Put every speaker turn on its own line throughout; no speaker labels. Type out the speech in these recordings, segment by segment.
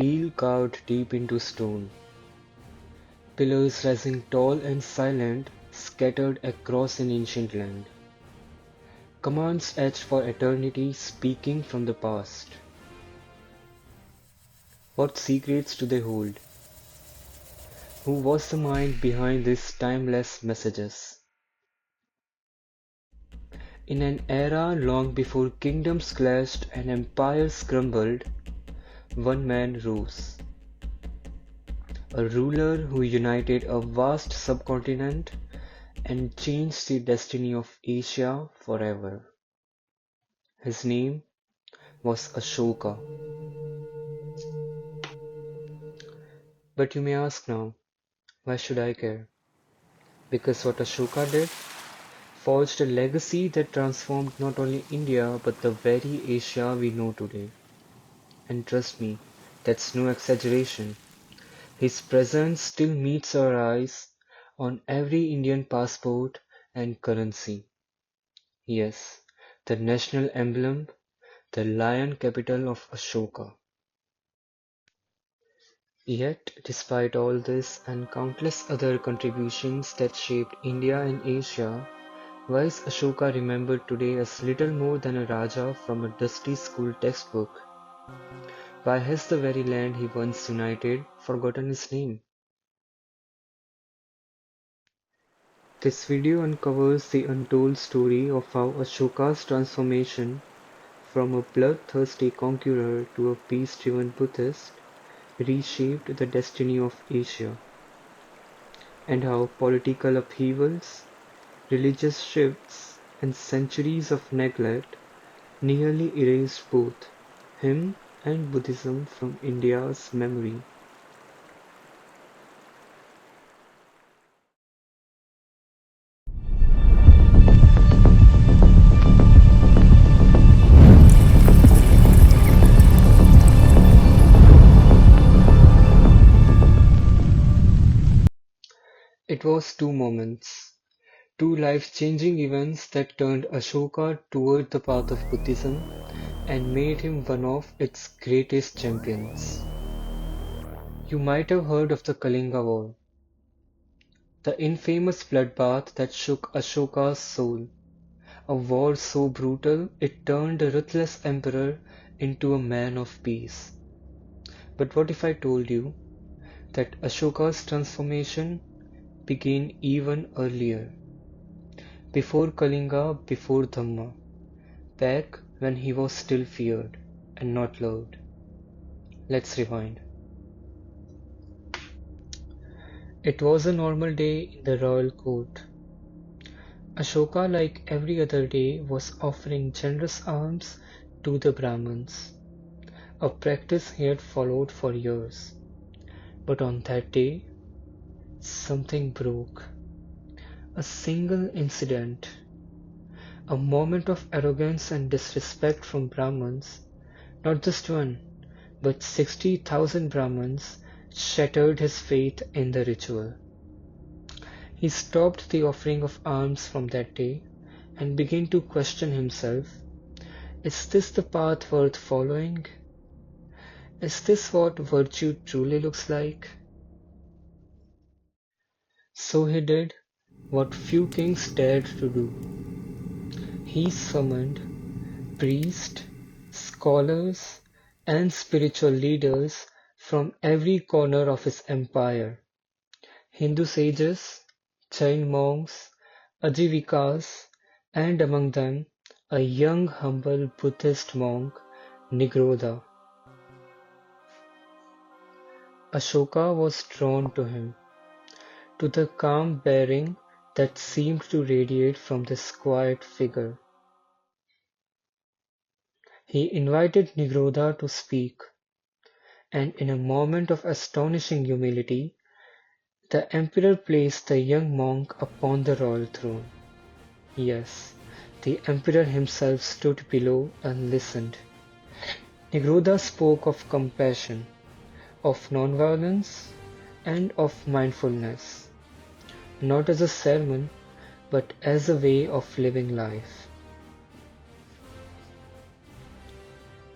steel carved deep into stone. Pillars rising tall and silent, scattered across an ancient land. Commands etched for eternity, speaking from the past. What secrets do they hold? Who was the mind behind these timeless messages? In an era long before kingdoms clashed and empires crumbled, one man rose. A ruler who united a vast subcontinent and changed the destiny of Asia forever. His name was Ashoka. But you may ask now, why should I care? Because what Ashoka did forged a legacy that transformed not only India but the very Asia we know today. And trust me, that's no exaggeration. His presence still meets our eyes on every Indian passport and currency. Yes, the national emblem, the lion capital of Ashoka. Yet, despite all this and countless other contributions that shaped India and Asia, why is Ashoka remembered today as little more than a Raja from a dusty school textbook? Why has the very land he once united forgotten his name? This video uncovers the untold story of how Ashoka's transformation from a bloodthirsty conqueror to a peace-driven Buddhist reshaped the destiny of Asia, and how political upheavals, religious shifts, and centuries of neglect nearly erased both him and Buddhism from India's memory. It was two moments, two life-changing events that turned Ashoka toward the path of Buddhism and made him one of its greatest champions. You might have heard of the Kalinga War, the infamous bloodbath that shook Ashoka's soul, a war so brutal it turned a ruthless emperor into a man of peace. But what if I told you that Ashoka's transformation began even earlier, before Kalinga, before Dhamma, back when he was still feared and not loved? Let's rewind. It was a normal day in the royal court. Ashoka, like every other day, was offering generous alms to the Brahmins, a practice he had followed for years. But on that day, something broke. A single incident, a moment of arrogance and disrespect from Brahmins, not just one, but 60,000 Brahmins, shattered his faith in the ritual. He stopped the offering of alms from that day and began to question himself. Is this the path worth following? Is this what virtue truly looks like? So he did what few kings dared to do. He summoned priests, scholars, and spiritual leaders from every corner of his empire. Hindu sages, Jain monks, Ajivikas, and among them a young humble Buddhist monk, Nigrodha. Ashoka was drawn to him, to the calm bearing that seemed to radiate from this quiet figure. He invited Nigrodha to speak, and in a moment of astonishing humility, the emperor placed the young monk upon the royal throne. Yes, the emperor himself stood below and listened. Nigrodha spoke of compassion, of nonviolence, and of mindfulness, not as a sermon, but as a way of living life.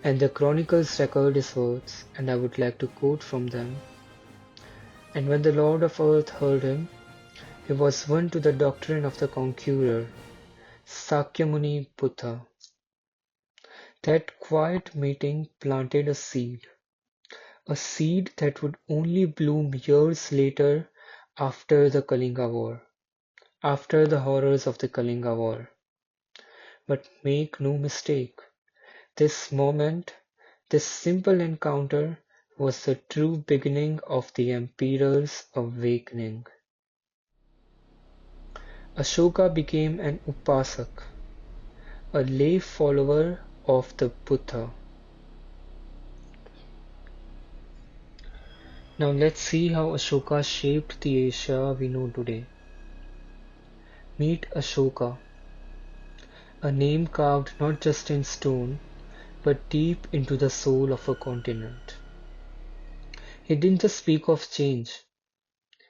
and the chronicles record his words, and I would like to quote from them. And when the Lord of Earth heard him, he was won to the doctrine of the conqueror, Sakyamuni Buddha. That quiet meeting planted a seed that would only bloom years later after the Kalinga War, after the horrors of the Kalinga War. But make no mistake, this moment, this simple encounter, was the true beginning of the emperor's awakening. Ashoka became an upasak, a lay follower of the Buddha. Now let's see how Ashoka shaped the Asia we know today. Meet Ashoka, a name carved not just in stone, but deep into the soul of a continent. He didn't just speak of change,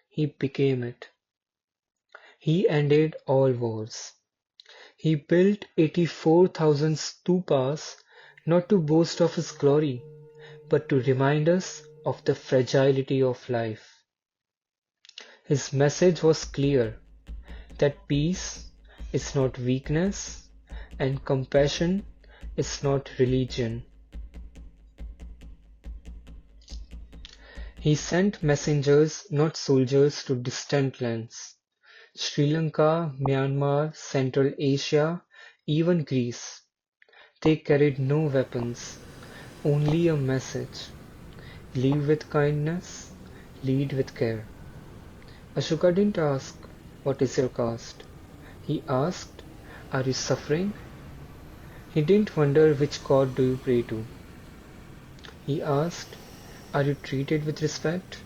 he became it. He ended all wars. He built 84,000 stupas not to boast of his glory, but to remind us of the fragility of life. His message was clear that peace is not weakness and compassion is not religion. He sent messengers, not soldiers, to distant lands. Sri Lanka, Myanmar, Central Asia, even Greece. They carried no weapons, only a message. Live with kindness, lead with care. Ashoka didn't ask, "What is your caste?" He asked, "Are you suffering?" He didn't wonder, "Which god do you pray to?" He asked, "Are you treated with respect?"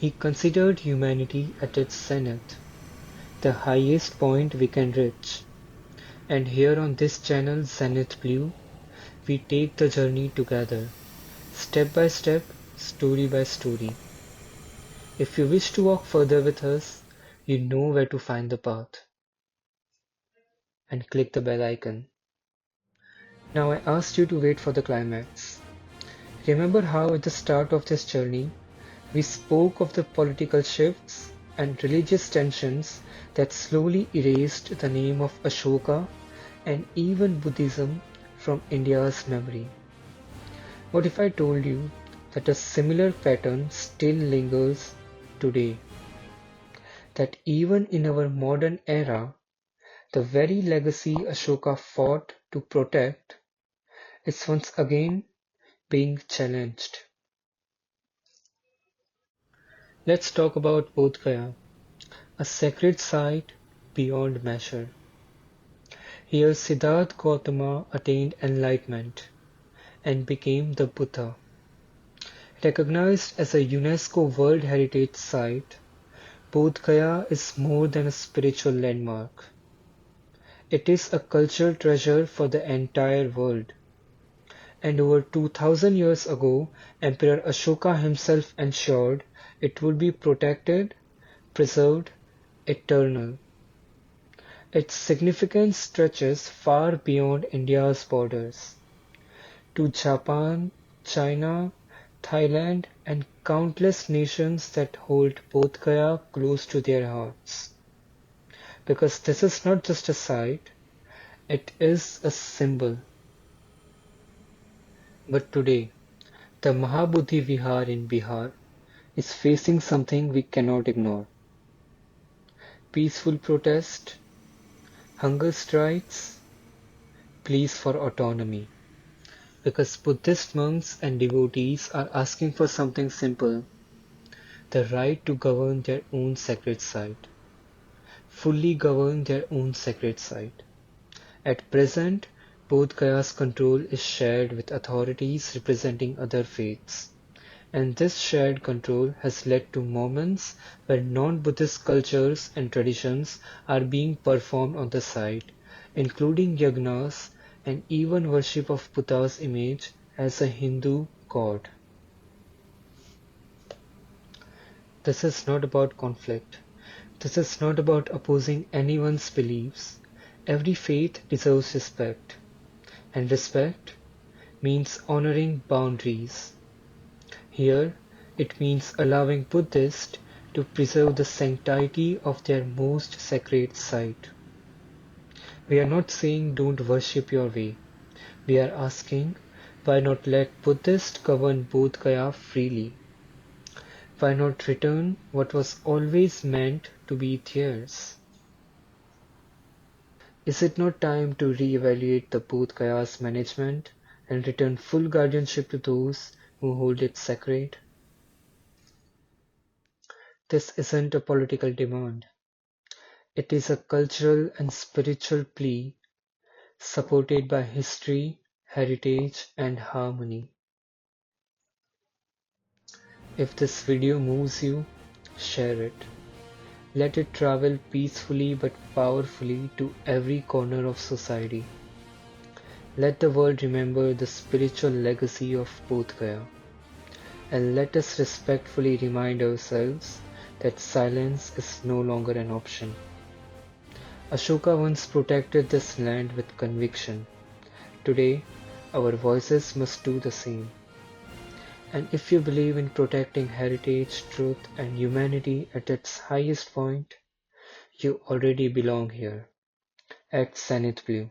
He considered humanity at its zenith, the highest point we can reach. And here on this channel, Zenith Blue, we take the journey together, step by step, story by story. If you wish to walk further with us, you know where to find the path. And click the bell icon. Now I asked you to wait for the climax. Remember how at the start of this journey, we spoke of the political shifts and religious tensions that slowly erased the name of Ashoka and even Buddhism from India's memory. What if I told you that a similar pattern still lingers today? That even in our modern era, the very legacy Ashoka fought to protect is once again being challenged. Let's talk about Bodh Gaya, a sacred site beyond measure. Here Siddhartha Gautama attained enlightenment and became the Buddha. Recognized as a UNESCO World Heritage Site, Bodh Gaya is more than a spiritual landmark. It is a cultural treasure for the entire world. And over 2000 years ago, Emperor Ashoka himself ensured it would be protected, preserved, eternal. Its significance stretches far beyond India's borders, to Japan, China, Thailand, and countless nations that hold Bodh Gaya close to their hearts. Because this is not just a site, it is a symbol. But today, the Mahabodhi Vihar in Bihar is facing something we cannot ignore. Peaceful protest, hunger strikes, pleas for autonomy. Because Buddhist monks and devotees are asking for something simple, the right to govern their own sacred site. Fully govern their own sacred site. At present, Bodh Gaya's control is shared with authorities representing other faiths. And this shared control has led to moments where non-Buddhist cultures and traditions are being performed on the site, including yagnas and even worship of Buddha's image as a Hindu god. This is not about conflict. This is not about opposing anyone's beliefs. Every faith deserves respect. And respect means honoring boundaries. Here, it means allowing Buddhists to preserve the sanctity of their most sacred site. We are not saying don't worship your way. We are asking, why not let Buddhists govern Bodh Gaya freely? Why not return what was always meant to be theirs? Is it not time to re-evaluate the Bodh Gaya's management and return full guardianship to those who hold it sacred? This isn't a political demand. It is a cultural and spiritual plea supported by history, heritage, and harmony. If this video moves you, share it. Let it travel peacefully but powerfully to every corner of society. Let the world remember the spiritual legacy of Bodh Gaya. And let us respectfully remind ourselves that silence is no longer an option. Ashoka once protected this land with conviction. Today, our voices must do the same. And if you believe in protecting heritage, truth, and humanity at its highest point, you already belong here, at Zenith Blue.